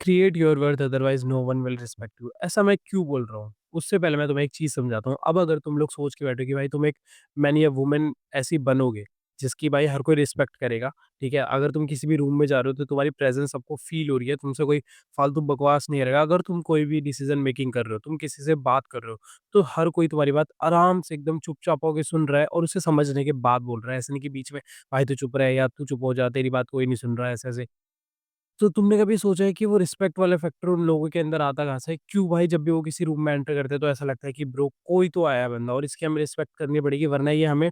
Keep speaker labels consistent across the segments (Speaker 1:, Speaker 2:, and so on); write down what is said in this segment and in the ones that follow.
Speaker 1: Create your worth otherwise no one will respect you. ऐसा मैं क्यों बोल रहा हूँ? उससे पहले मैं तुम्हें एक चीज़ समझाता हूँ। अब अगर तुम लोग सोच के बैठो कि भाई तुम एक मैन या वुमन ऐसी बनोगे, जिसकी भाई हर कोई रिस्पेक्ट करेगा, ठीक है? अगर तुम किसी भी रूम में जा रहे हो तो तुम्हारी प्रेज़ेंस सबको फ़ील हो रही है, तुमसे कोई फालतू बकवास नहीं रहेगा। अगर तुम कोई भी डिसीज़न मेकिंग कर रहे हो, तुम किसी से बात कर रहे हो, तो हर कोई तुम्हारी बात आराम से एकदम चुपचाप होके सुन रहा है और उसे समझने के बाद बोल रहा है। ऐसा नहीं कि बीच में भाई तू चुप रह या तू चुप हो जा, तेरी बात कोई नहीं सुन रहा है, ऐसे-ऐसे। तो तुमने कभी सोचा है कि वो रिस्पेक्ट वाला फैक्टर उन लोगों के अंदर आता कहाँ से है? क्यों भाई जब भी वो किसी रूम में एंटर करते हैं तो ऐसा लगता है कि ब्रो कोई तो आया है बंदा और इसकी हमें रिस्पेक्ट करनी पड़ेगी वरना ये हमें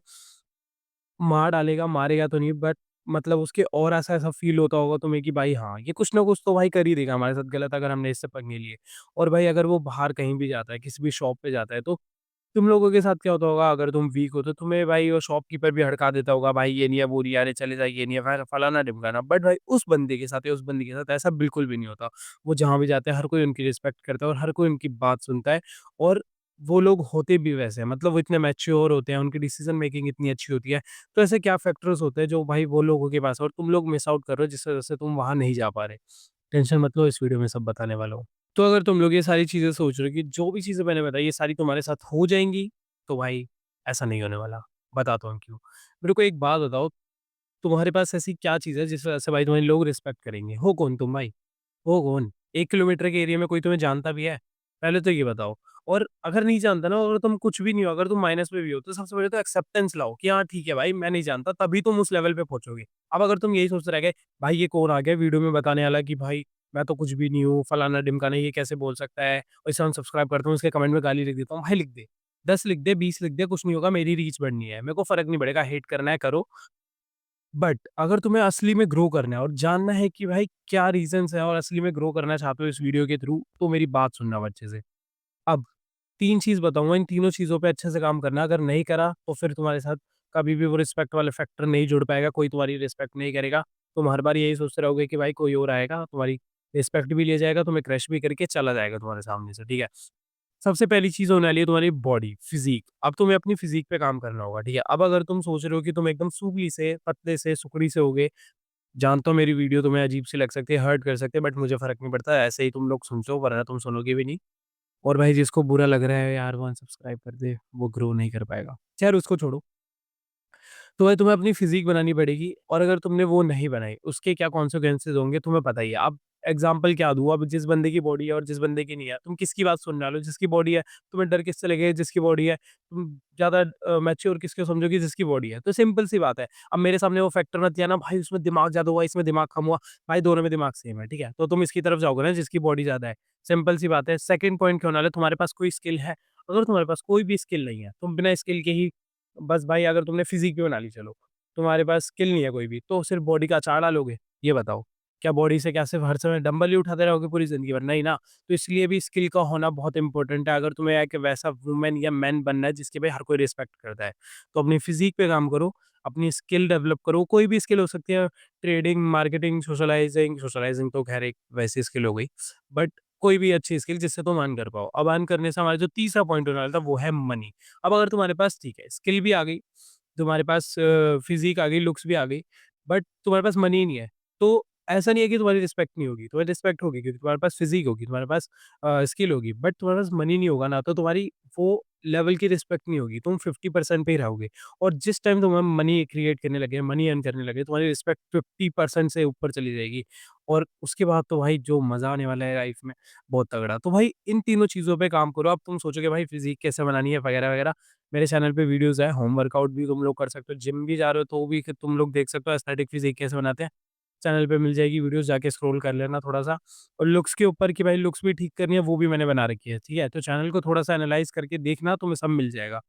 Speaker 1: मार डालेगा, मारेगा तो नहीं बट मतलब उसके और ऐसा-ऐसा फ़ील होता होगा तुम्हें कि भाई हाँ, ये कुछ ना कुछ तो भाई कर ही देगा हमारे साथ गलत अगर हमने इससे पंगे लिए। और भाई अगर वो बाहर कहीं भी जाता है, किसी भी शॉप पे जाता है तो तुम लोगों के साथ क्या होता होगा अगर तुम वीक हो तो तुम्हें भाई वो शॉपकीपर भी हड़का देता होगा, भाई ये नहीं है, वो नहीं है, अरे चले जा, ये नहीं है, फलाना-ढिमकाना। बट भाई उस बंदे के साथ या उस बंदी के साथ ऐसा बिल्कुल भी नहीं होता। वो जहाँ भी जाते हैं हर कोई उनकी रिस्पेक्ट करता है और हर कोई उनकी बात सुनता है और वो लोग होते भी वैसे हैं, मतलब वो इतने मैच्योर होते हैं, उनकी डिसीज़न मेकिंग इतनी अच्छी होती है। तो ऐसे क्या फैक्टर्स होते हैं जो भाई वो लोगों के पास है और तुम लोग मिस आउट कर रहे हो जिस वजह से तुम वहाँ नहीं जा पा रहे? टेंशन मत लो, इस वीडियो में सब बताने वाला हूँ। तो अगर तुम लोग ये सारी चीज़ें सोच रहे हो कि जो भी चीज़ें मैंने बताई ये सारी तुम्हारे साथ हो जाएँगी, तो भाई ऐसा नहीं होने वाला। बताता हूँ क्यों। मेरे को एक बात बताओ, तुम्हारे पास ऐसी क्या चीज़ है जिस वजह से भाई तुम्हें लोग रिस्पेक्ट करेंगे? हो कौन तुम भाई? हो कौन? 1 किलोमीटर के एरिया में कोई तुम्हें जानता भी है? पहले तो ये बताओ। और अगर नहीं जानता ना, अगर तुम कुछ भी नहीं हो, अगर तुम माइनस में भी हो, तो सबसे पहले तो एक्सेप्टेंस लाओ कि हाँ, ठीक है भाई, मैं नहीं जानता, तभी तुम उस लेवल पे पहुँचोगे। अब अगर तुम यही सोचते रह गए, भाई ये कौन आ गया वीडियो में बताने वाला कि भाई मैं तो कुछ भी नहीं हूँ, फलाना-ढिमकाना, ये कैसे बोल सकता है? और इसे अनसब्सक्राइब करता हूँ, इसके कमेंट में गाली लिख देता हूँ। भाई लिख दे, 10 लिख दे, 20 लिख दे, कुछ नहीं होगा, मेरी रीच बढ़नी है। मेरे को फ़र्क नहीं पड़ेगा, हेट करना है करो। बट अगर तुम्हें असली में ग्रो करना है और जानना है कि भाई क्या रीज़न्स हैं और असली में ग्रो करना चाहते हो इस वीडियो के थ्रू, तो मेरी बात सुनना अब अच्छे से। अब 3 चीज़ बताऊँगा, इन तीनों चीज़ों पे अच्छे से काम करना। अगर नहीं करा, तो फिर तुम्हारे साथ कभी भी वो रिस्पेक्ट वाला फैक्टर नहीं जुड़ पाएगा, कोई तुम्हारी रिस्पेक्ट नहीं करेगा। तुम हर बार यही सोचते रहोगे कि भाई कोई और आएगा, तुम्हारी रिस्पेक्ट भी ले जाएगा, तुम्हें क्रश भी करके चला जाएगा तुम्हारे सामने से, ठीक है? सबसे पहली चीज़ होने वाली है तुम्हारी बॉडी, फिज़ीक। अब तुम्हें अपनी फिज़ीक पे काम करना होगा, ठीक है? अब अगर तुम सोच रहे हो कि तुम एकदम सूखी से, पतले से, सुकड़ी से होगे, जानता हूँ मेरी वीडियो तुम्हें अजीब-सी लग सकती है, हर्ट कर सकती है, बट मुझे फ़र्क नहीं पड़ता, ऐसे ही तुम लोग सुनते हो, वरना तुम सुनोगे भी नहीं। और भाई जिसको बुरा लग रहा है यार वो अनसब्सक्राइब कर दे, वो ग्रो नहीं कर पाएगा। खैर उसको छोड़ो। तो भाई तुम्हें अपनी फ़िज़ीक बनानी पड़ेगी और अगर तुमने वो नहीं बनाई, उसके क्या कॉन्सिक्वेंसेज़ होंगे तुम्हें पता ही है। अब एग्ज़ाम्पल क्या दूँ, अब जिस बंदे की बॉडी है और जिस बंदे की नहीं है, तुम किसकी बात सुनने वाले हो? जिसकी बॉडी है, तुम्हें डर किससे लगेगा? जिसकी बॉडी है, तुम ज़्यादा मैच्योर किसको समझोगे? जिसकी बॉडी है। तो सिंपल सी बात है। अब मेरे सामने वो फैक्टर मत दिया ना, भाई उसमें दिमाग ज़्यादा हुआ, इसमें दिमाग कम हुआ। भाई दोनों में दिमाग सेम है, ठीक है? तो तुम इसकी तरफ जाओगे ना जिसकी बॉडी ज़्यादा है। सिंपल सी बात है। सेकंड पॉइंट क्या होने वाला है, तुम्हारे पास कोई स्किल है? अगर तुम्हारे पास कोई भी स्किल नहीं है, तुम बिना स्किल के ही बस भाई अगर तुमने फ़िज़ीक भी बना ली चलो, तुम्हारे पास स्किल नहीं है कोई भी, तो सिर्फ़ बॉडी का अचार डालोगे? ये बताओ। क्या बॉडी से क्या सिर्फ़ हर समय डंबल ही उठाते रहोगे पूरी ज़िंदगी भर? नहीं ना। तो इसलिए भी स्किल का होना बहुत इम्पोर्टेंट है अगर तुम्हें एक वैसा वुमन या मैन बनना है जिसकी भाई हर कोई रिस्पेक्ट करता है। तो अपनी फ़िज़ीक पे काम करो, अपनी स्किल डेवलप करो, कोई भी स्किल हो सकती है, ट्रेडिंग, मार्केटिंग, सोशलाइज़िंग सोशलाइज़िंग तो ख़ैर एक वैसी स्किल हो गई। बट कोई भी अच्छी स्किल जिससे तुम अर्न कर पाओ। अब अर्न करने से हमारा जो तीसरा पॉइंट होने वाला था वो है मनी। अब अगर तुम्हारे पास ठीक है, स्किल भी आ गई, तुम्हारे पास फ़िज़ीक आ गई, लुक्स भी आ गई, बट तुम्हारे पास मनी नहीं है, तो ऐसा नहीं है कि तुम्हारी रिस्पेक्ट नहीं होगी, तुम्हारी रिस्पेक्ट होगी क्योंकि तुम्हारे पास फ़िज़ीक होगी, तुम्हारे पास स्किल होगी, बट तुम्हारे पास मनी नहीं होगा ना, तो तुम्हारी वो लेवल की रिस्पेक्ट नहीं होगी, तुम 50% पे ही रहोगे और जिस टाइम तुम मनी क्रिएट करने लगे, मनी अर्न करने लगे, तुम्हारी रिस्पेक्ट 50% से ऊपर चली जाएगी और उसके बाद तो भाई जो मज़ा आने वाला है लाइफ़ में, बहुत तगड़ा। तो भाई इन तीनों चीज़ों पे काम करो, अब तुम सोचोगे भाई फ़िज़ीक कैसे बनानी है वगैरह-वगैरह, मेरे चैनल पे वीडियोज़ है, होम वर्कआउट भी तुम लोग कर सकते हो, जिम भी जा रहे हो तो भी तुम लोग देख सकते हो एस्थेटिक फिज़ीक कैसे बनाते हैं। चैनल पे मिल जाएगी वीडियोज़, जाके स्क्रॉल कर लेना थोड़ा-सा और लुक्स के ऊपर कि भाई लुक्स भी ठीक करनी है, वो भी मैंने बना रखी है, ठीक है? तो चैनल को थोड़ा-सा एनालाइज़ करके देखना, तुम्हें सब मिल जाएगा।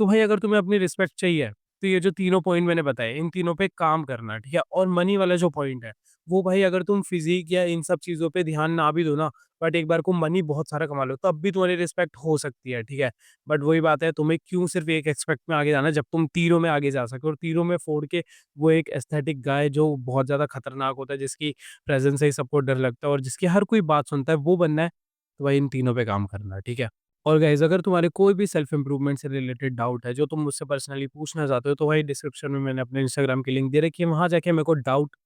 Speaker 1: तो भाई अगर तुम्हें अपनी रिस्पेक्ट चाहिए, तो ये जो तीनों पॉइंट मैंने बताए, इन तीनों पे काम करना, ठीक है? और मनी वाला जो पॉइंट है, वो भाई अगर तुम फ़िज़ीक या इन सब चीज़ों पे ध्यान ना भी दो ना, बट एक बार को मनी बहुत सारा कमा लो, तब भी तुम्हारी रिस्पेक्ट हो सकती है, ठीक है? बट वही बात है, तुम्हें क्यों सिर्फ़ एक एस्पेक्ट में आगे जाना है, जब तुम तीनों में आगे जा सको और तीनों में फोड़ के वो एक एस्थेटिक गाय जो बहुत ज़्यादा खतरनाक होता है, जिसकी प्रेज़ेंस से ही सबको डर लगता है और जिसकी हर कोई बात सुनता है, वो बनना है, तो भाई इन तीनों पे काम करना है, ठीक है? और गाइज़ अगर तुम्हारे कोई भी सेल्फ इम्प्रूवमेंट से रिलेटेड डाउट है, जो तुम मुझसे पर्सनली पूछना चाहते हो, तो वही डिस्क्रिप्शन में मैंने अपने इंस्टाग्राम की लिंक दे रखी है, वहाँ जाके मेरे को डाउट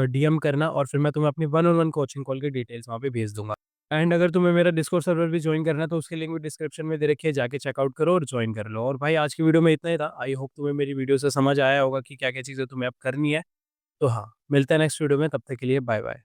Speaker 1: डीएम करना और फिर मैं तुम्हें अपनी one on one coaching call की डिटेल्स वहाँ पे भेज दूँगा। एंड अगर तुम्हें मेरा डिस्कॉर्ड सर्वर भी जॉइन करना है तो उसकी लिंक भी डिस्क्रिप्शन में दे रखी है, जाके चेकआउट करो और जॉइन कर लो। और भाई आज की वीडियो में इतना ही था। आई होप तुम्हें मेरी वीडियो से समझ आया होगा कि क्या-क्या चीज़ें तुम्हें अब करनी है। तो हाँ, मिलते हैं नेक्स्ट वीडियो में, तब तक के लिए बाय बाय।